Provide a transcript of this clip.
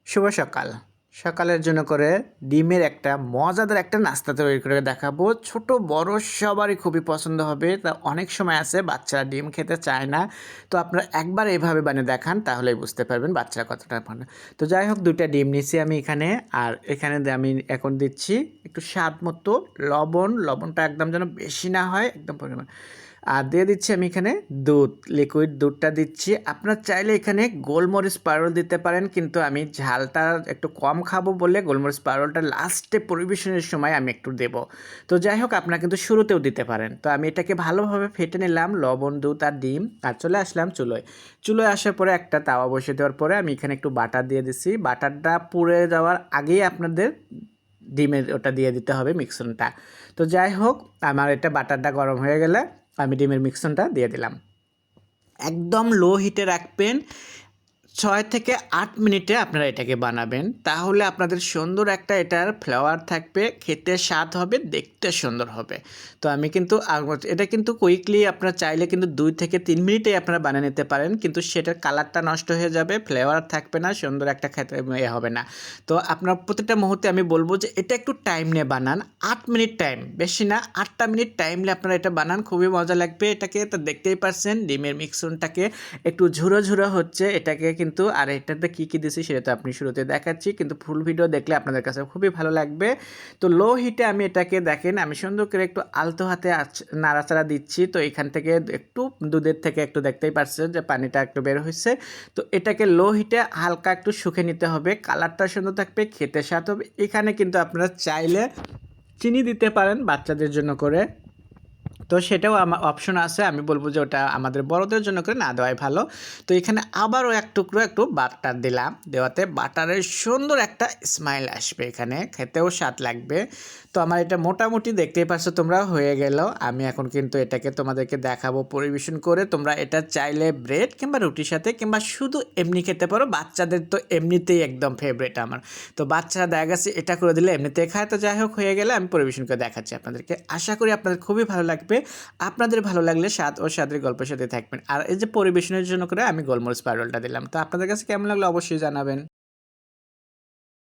শুভ সকাল। সকালের জন্য করে ডিমের একটা মজাদার একটা নাস্তা তৈরি করে দেখাবো। ছোট বড় সবারই খুবই পছন্দ হবে। তা অনেক সময় আছে বাচ্চারা ডিম খেতে চায় না। তো আপনারা একবার এভাবে বানিয়ে দেখান তাহলেই বুঝতে পারবেন বাচ্চারা কতটা মানে। তো যাই হোক ২ টা ডিম নিচ্ছি আমি এখানে। আর এখানে আমি এখন দিচ্ছি একটু স্বাদ মতো লবণ। লবণটা একদম যেন বেশি না হয় একদম পরিমাণ। আর দিয়ে দিচ্ছি আমি এখানে দুধ, লিকুইড দুধটা দিচ্ছি। আপনার চাইলে এখানে গোলমরিচ পাউডার দিতে পারেন, কিন্তু আমি ঝালটা একটু কম খাবো বলে গোলমরিচ পাউডারটা লাস্টে পরিবেশনের সময় আমি একটু দেব। তো যাই হোক আপনারা কিন্তু শুরুতেও দিতে পারেন। তো আমি এটাকে ভালোভাবে ফেটে নিলাম, লবণ, দুধ আর ডিম। আর চলে আসলাম চুলোয়। চুলোয় আসার পরে একটা তাওয়া বসিয়ে দেওয়ার পরে আমি এখানে একটু বাটার দিয়ে দিচ্ছি। বাটারটা পুড়ে যাওয়ার আগেই আপনাদের ডিমের ওটা দিয়ে দিতে হবে মিশ্রণটা। তো যাই হোক আমার এটা বাটারটা গরম হয়ে গেলে আমি ডিমের মিশ্রণটা দিয়ে দিলাম। একদম লো হিটে রাখবেন। ৬ থেকে ৮ মিনিটে আপনারা এটাকে বানাবেন। তাহলে আপনাদের সুন্দর একটা এটার ফ্লেভার থাকবে, খেতে স্বাদ হবে, দেখতে সুন্দর হবে। তো আমি কিন্তু এটা কিন্তু কুইকলি আপনারা চাইলে কিন্তু ২ থেকে ৩ মিনিটেই আপনারা বানিয়ে নিতে পারেন। কিন্তু সেটার কালারটা নষ্ট হয়ে যাবে, ফ্লেভার থাকবে না, সুন্দর একটা খেতে হবে না। তো আপনার প্রতিটা মুহূর্তে আমি বলব যে এটা একটু টাইম নিয়ে বানান। ৮ মিনিট টাইম, বেশি না ৮টা মিনিট টাইম নিয়ে আপনারা এটা বানান, খুবই মজা লাগবে। এটাকে তো দেখতেই পারছেন ডিমের মিশ্রণটাকে একটু ঝুরো, ঝুরো হচ্ছে এটাকে কিন্তু। আর এটাতে কী, কী দিছি সেটা তো আপনি শুরুতে দেখাচ্ছি। কিন্তু ফুল ভিডিও দেখলে আপনাদের কাছে খুবই ভালো লাগবে। তো লো হিটে আমি এটাকে দেখেন আমি সুন্দর করে একটু আলতো হাতে নাড়াচাড়া দিচ্ছি। তো এখান থেকে একটু দুধের থেকে একটু দেখতেই পারছেন যে পানিটা একটু বের হইছে। তো এটাকে লো হিটে হালকা একটু শুঁকে নিতে হবে। কালারটা সুন্দর থাকবে, খেতে স্বাদ হবে। এখানে কিন্তু আপনারা চাইলে চিনি দিতে পারেন বাচ্চাদের জন্য করে। তো সেটাও আমার অপশন আছে। আমি বলব যে ওটা আমাদের বড়দের জন্য করে না দেওয়াই ভালো। তো এখানে আবারও এক টুকরো একটু বাটার দিলাম। দেওয়াতে বাটারের সুন্দর একটা স্মাইল আসবে এখানে, খেতেও স্বাদ লাগবে। তো আমার এটা মোটামুটি দেখতেই পাচ্ছ তোমরা হয়ে গেল। আমি এখন কিন্তু এটাকে তোমাদেরকে দেখাবো পরিবেশন করে। তোমরা এটা চাইলে ব্রেড কিংবা রুটির সাথে কিংবা শুধু এমনি খেতে পারো। বাচ্চাদের তো এমনিতেই একদম ফেভারিট আমার। তো বাচ্চারা দেখা গেছে এটা করে দিলে এমনিতেই খায়। তো যাই হোক হয়ে গেলে আমি পরিবেশন করে দেখাচ্ছি আপনাদেরকে। আশা করি আপনাদের খুবই ভালো লাগবে। আপনাদের ভালো লাগলে স্বাদ ও স্বাদের গল্পের সাথে থাকবেন। আর এই যে পরিবেশনের জন্য করে আমি গোলমরিচ পাউডারটা দিলাম। তো আপনাদের কাছে কেমন লাগলো অবশ্যই জানাবেন।